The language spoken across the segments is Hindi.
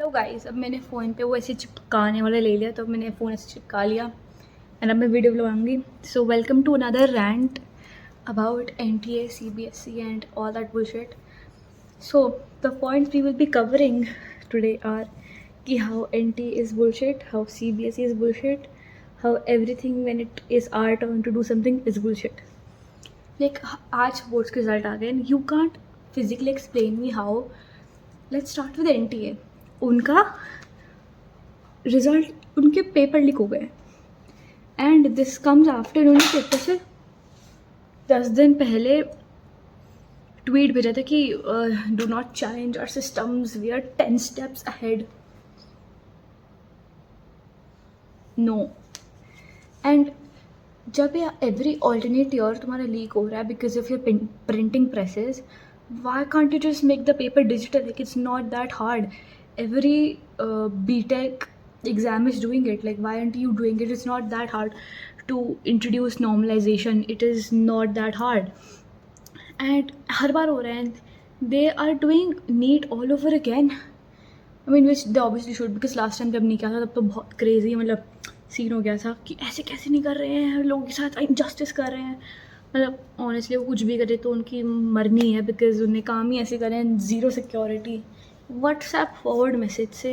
हेलो गाइस, अब मैंने फ़ोन पे वो ऐसे चिपकाने वाला ले लिया, तो मैंने फ़ोन ऐसे चिपका लिया एंड अब मैं वीडियो बनाऊंगी. So welcome to another rant about NTA, CBSE and all that bullshit. So the points we will be covering today are कि how NTA is bullshit, how CBSE is bullshit, how everything when it is our turn to do something is bullshit. Like आज बोर्ड्स के रिजल्ट आ गए and you can't physically explain me how. Let's start with NTA. उनका रिज़ल्ट, उनके पेपर लीक हो गए एंड दिस कम्स आफ्टर उन्होंने पेपर से 10 दिन पहले ट्वीट भेजा था कि do not challenge our systems, we are 10 steps ahead. No. And जब ये एवरी ऑल्टरनेट ईयर तुम्हारा लीक हो रहा है because of your printing presses, why can't you just make the paper digital? Like, it's not that hard. Every BTech exam is doing it. Like, why aren't you doing it? It's not that hard to introduce normalization. It is not that hard. And हर बार हो रहा है. And they are doing NEET all over again. I mean, which they obviously should, because last time जब नहीं किया था तब तो बहुत क्रेजी मतलब सीन हो गया था कि ऐसे कैसे नहीं कर रहे हैं, लोगों के साथ इनजस्टिस कर रहे हैं. मतलब ऑनेस्टली वो कुछ भी करे तो उनकी मरनी है, बिकॉज उन्हें काम ही ऐसे करें. Zero security. WhatsApp forward message से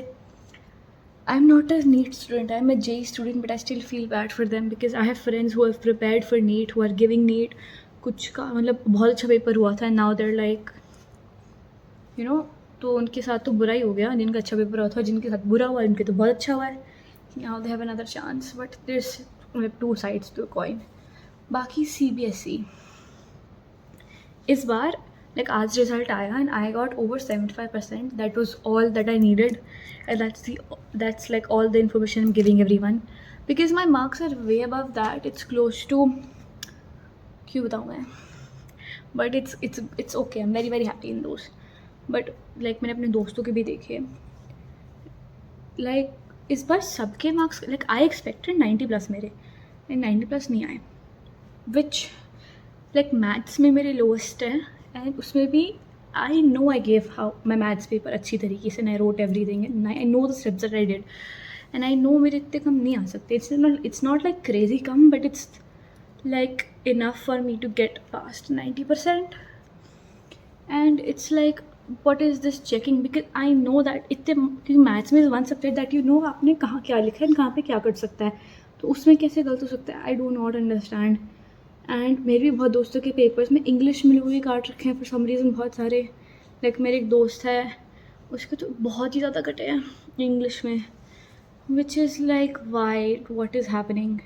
I am not a NEET student, I am a JEE student, but I still feel bad for them because I have friends who have prepared for NEET, who are giving NEET. कुछ का मतलब बहुत अच्छा पेपर हुआ था, now there like you know. तो उनके साथ तो बुरा ही हो गया. जिनका अच्छा पेपर हुआ था, जिनके साथ बुरा हुआ, उनके तो बहुत अच्छा हुआ है. Now they have another chance, but there मतलब two sides to a coin. बाकी CBSE इस बार लाइक आज रिजल्ट आया and I got over 75%. That was all that I needed and that's like all the information I'm giving everyone because my marks are way above that. It's close to, क्यों बताऊँ मैं, but it's okay. I'm very very happy in those. But like मैंने अपने दोस्तों के भी देखे, लाइक इस बार सबके मार्क्स लाइक आई एक्सपेक्टेड 90+ मेरे, एंड 90+ नहीं आए. विच लाइक मैथ्स में मेरे लोएस्ट है एंड उसमें भी I know I gave how my maths paper अच्छी तरीके से. I wrote everything and I know the steps that I did and I know मेरे इतने कम नहीं आ सकते. इट्स नॉट लाइक क्रेजी कम, but it's like enough for me to get past 90%. And it's like what is this checking, because I know that इतने, क्योंकि मैथ्स में one subject that you know आपने कहाँ क्या लिखा है, कहाँ पे क्या कर सकता है, तो उसमें कैसे गलत हो सकता है. I do not understand. And मेरे भी बहुत दोस्तों के पेपर्स में इंग्लिश में लोगों के काट रखे हैं फॉर सम रीज़न बहुत सारे. लाइक मेरे एक दोस्त है, उसके तो बहुत ही ज़्यादा कटे हैं इंग्लिश में, which is like why, what is happening,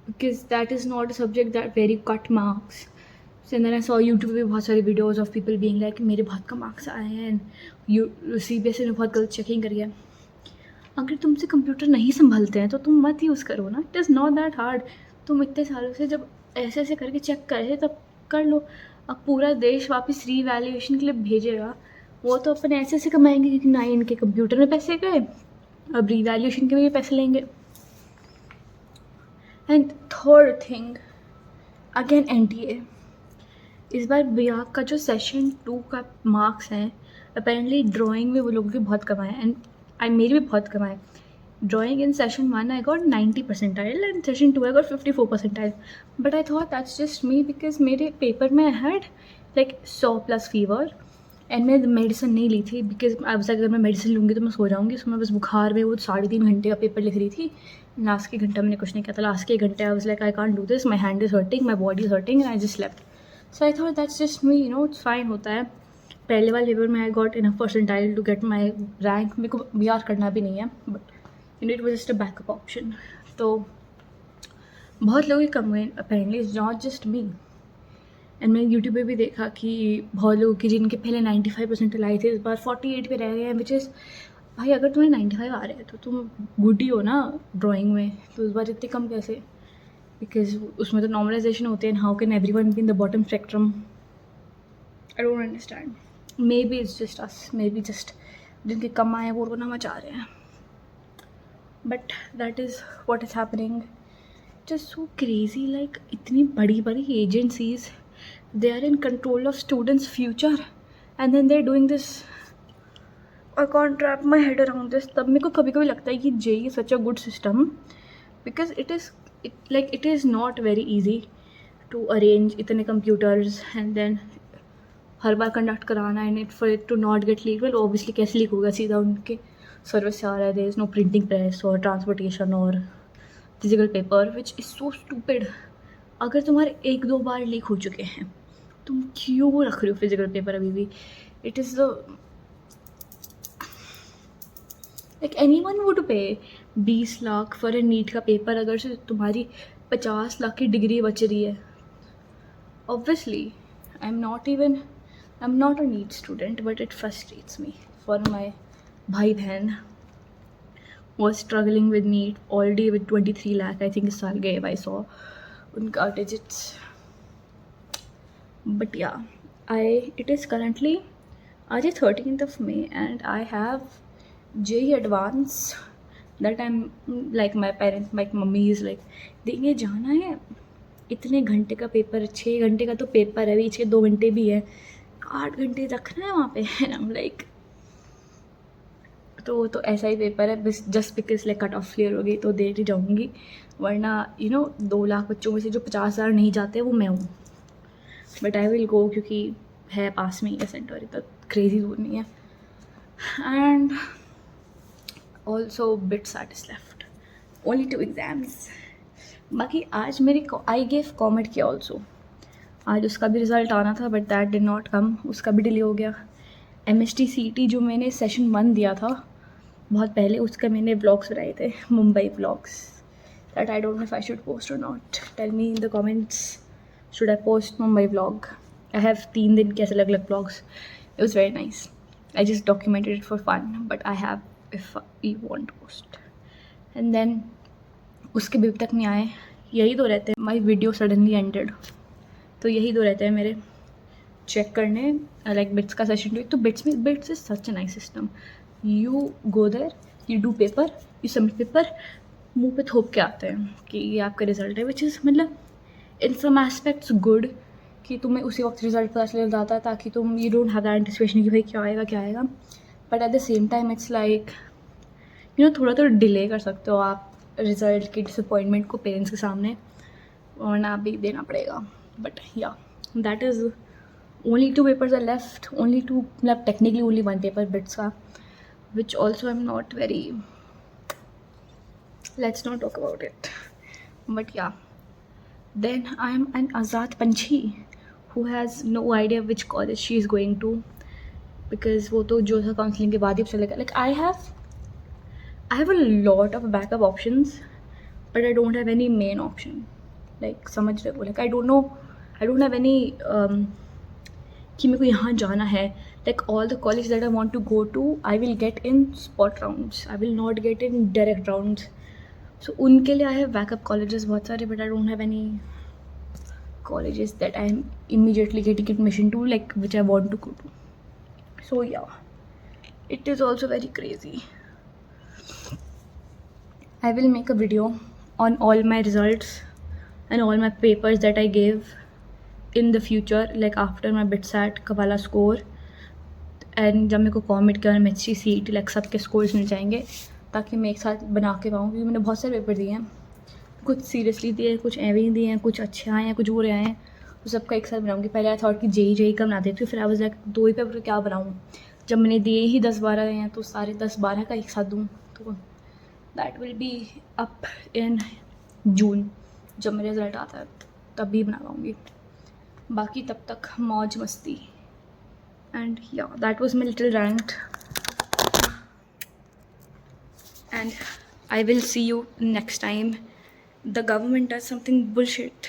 because that is not a subject that very cut marks. And then I saw YouTube पे बहुत सारे videos of people being like मेरे बहुत कम मार्क्स आए हैं एंड CBSE ने बहुत गलत चेकिंग करी है. अगर तुमसे कंप्यूटर नहीं संभलते हैं तो तुम मत यूज़ करो ना. It is not that hard. तुम इतने सालों से जब ऐसे ऐसे करके चेक करे तब कर लो. अब पूरा देश वापस रीवैल्यूएशन के लिए भेजेगा, वो तो अपन ऐसे ऐसे कमाएंगे क्योंकि ना ही इनके कंप्यूटर में पैसे गए, अब रीवैल्यूएशन के लिए पैसे लेंगे. And third thing again NTA. इस बार बिहार का जो सेशन 2 का मार्क्स हैं, अपेरेंटली ड्राइंग में वो लोगों के बहुत कम आए एंड मेरे भी बहुत कम आए. Drawing in session 1 I got 90 percentile and session 2 I got 54 percentile. But I thought that's just me because मेरे पेपर में I had like 100+ fever and मैं मेडिसिन नहीं ली थी बिकॉज अगर मैं मेडिसिन लूँगी तो मैं सो जाऊँगी. उसमें मैं बस बुखार में वो 3.5 घंटे का पेपर लिख रही थी. लास्ट के घंटा मैंने कुछ नहीं किया था. लास्ट के घंटे I was like I can't do this, my hand is hurting, my body is hurting and I just slept. So I thought that's just me, you know, it's fine, होता है. पहले वाले पेपर में I got enough percentile to get my rank. मेरे को BR करना भी नहीं है, but you know it was just a backup option. तो बहुत लोग कम हुए apparently, it's not just me. And मैंने यूट्यूब पे भी देखा कि बहुत लोगों की जिनके पहले 95% आए थे इस बार 48 पे रह गए हैं. विच इज़ भाई अगर तुम्हें 95 आ रहे हैं तो तुम गुड ही हो ना ड्राइंग में, तो इस बार इतने कम कैसे? बिकॉज उसमें तो नॉर्मलाइजेशन होते हैं. How can everyone be in the bottom spectrum? I don't understand. May be it's just us, may be just जिनके कम आए वो ना मचा रहे हैं. But that is what is happening. Just so crazy. Like इतनी बड़ी बड़ी agencies, they are in control of students' future and then they're doing this I can't wrap my head around this. तब मेरे को कभी कभी लगता है कि JEE is such a good system because it is not very easy to arrange इतने कंप्यूटर्स एंड देन हर बार कंडक्ट कराना and it for it to not get leak. Well obviously कैसे लीक होगा, सीधा उनके सर्विस से आ रहा है. There is no printing press और ट्रांसपोर्टेशन और physical paper which is so stupid. अगर तुम्हारे 1-2 बार लीक हो चुके हैं, तुम क्यों रख रहे हो फिजिकल पेपर अभी भी? It is the like anyone would पे 20 लाख फॉर ए नीट का पेपर अगर से तुम्हारी 50 लाख की डिग्री बच रही है. Obviously I am not a NEET student but it frustrates me for my भाई बहन was struggling with NEET already with 23 lakh I think इस साल गए. I saw उनका digits. But yeah, it is currently आज है 13th of May and I have JEE Advance that I'm like my parents, my mummy is like देंगे जाना है, इतने घंटे का पेपर, 6 घंटे का तो पेपर है, बीच के 2 घंटे भी है, 8 घंटे रखना है वहाँ पे. and I'm like तो ऐसा ही पेपर है, just because like cut off clear हो गई तो दे ही जाऊँगी, वरना 2 लाख बच्चों में से जो 50,000 नहीं जाते वो मैं हूँ. बट आई विल गो क्योंकि है पास में ही है सेंटर, इतना क्रेजी दूर नहीं है. And also BITSAT is left, only 2 exams. बाकी आज मेरी आई गेव कॉमेट किया ऑल्सो, आज उसका भी रिज़ल्ट आना था but that did not come, उसका भी डिले हो गया. MST-CET जो मैंने सेशन 1 दिया था बहुत पहले, उसका मैंने व्लॉग्स बनाए थे, Mumbai vlogs, that I don't know if I should post और not. Tell me in the comments, should I post Mumbai vlog? I have 3 दिन के ऐसे अलग अलग vlogs. It was very nice. I just documented it for fun but I have if you want post. And then उसके भी तक नहीं आए, यही 2 रहते हैं. माई वीडियो सडनली एंडेड, तो यही 2 रहते हैं मेरे चेक करने, लाइक बिट्स का सेशन 2. तो BITS is such a nice system. You go there, you do paper, you submit paper, मुंह पे थोप के आते हैं कि ये आपका रिजल्ट है, विच इज़ मतलब इन सम एस्पेक्ट्स गुड कि तुम्हें उसी वक्त रिजल्ट पता चल जाता है, ताकि तुम you don't have that anticipation कि भाई क्या आएगा. But at the same time it's like थोड़ा तो डिले कर सकते हो आप रिजल्ट की डिसअपॉइंटमेंट को पेरेंट्स के सामने, वरना आप भी देना पड़ेगा. बट या that is only 2 papers are left, only 2, मतलब technically only 1 paper bits का, which also I'm not very, let's not talk about it. But yeah, then I'm an Azad Panchi who has no idea which college she is going to, because वो तो जो था counseling के बाद ही चलेगा. Like I have a lot of backup options but I don't have any main option. Like समझ रहे हो, like I don't have any कि मेरे को यहाँ जाना है. Like all the college that I want to go to I will get in spot rounds, I will not get in direct rounds. So उनके लिए आई हैव बैकअप कॉलेजेस बहुत सारे, but I don't have any colleges that I am immediately getting admission to, like which I want to go to. So yeah, it is also very crazy. I will make a video on all my results and all my papers that I gave in the future, like after my BitSat का वाला स्कोर, एंड जब मेरे को कॉमेंट किया MST-CET लाइक सबके स्कोर्स मिल जाएंगे, ताकि मैं एक साथ बना के पाऊँ. क्योंकि मैंने बहुत सारे पेपर दिए हैं, कुछ सीरियसली दिए, कुछ एवे ही दिए हैं, कुछ अच्छे आए हैं, कुछ बुरे आए हैं, तो सबका एक साथ बनाऊँगी. पहले आई थॉट कि जेई का बना देती हूँ, फिर आई वाज लाइक 2 ही पेपर क्या बनाऊँ, जब मैंने दिए ही 10-12 हैं तो सारे 10-12 का एक साथ दूँ. तो that will be up in June, जब मेरा रिजल्ट आता है तभी बना पाऊँगी. बाकी तब तक मौज मस्ती. And yeah that was my little rant, and I will see you next time the government does something bullshit.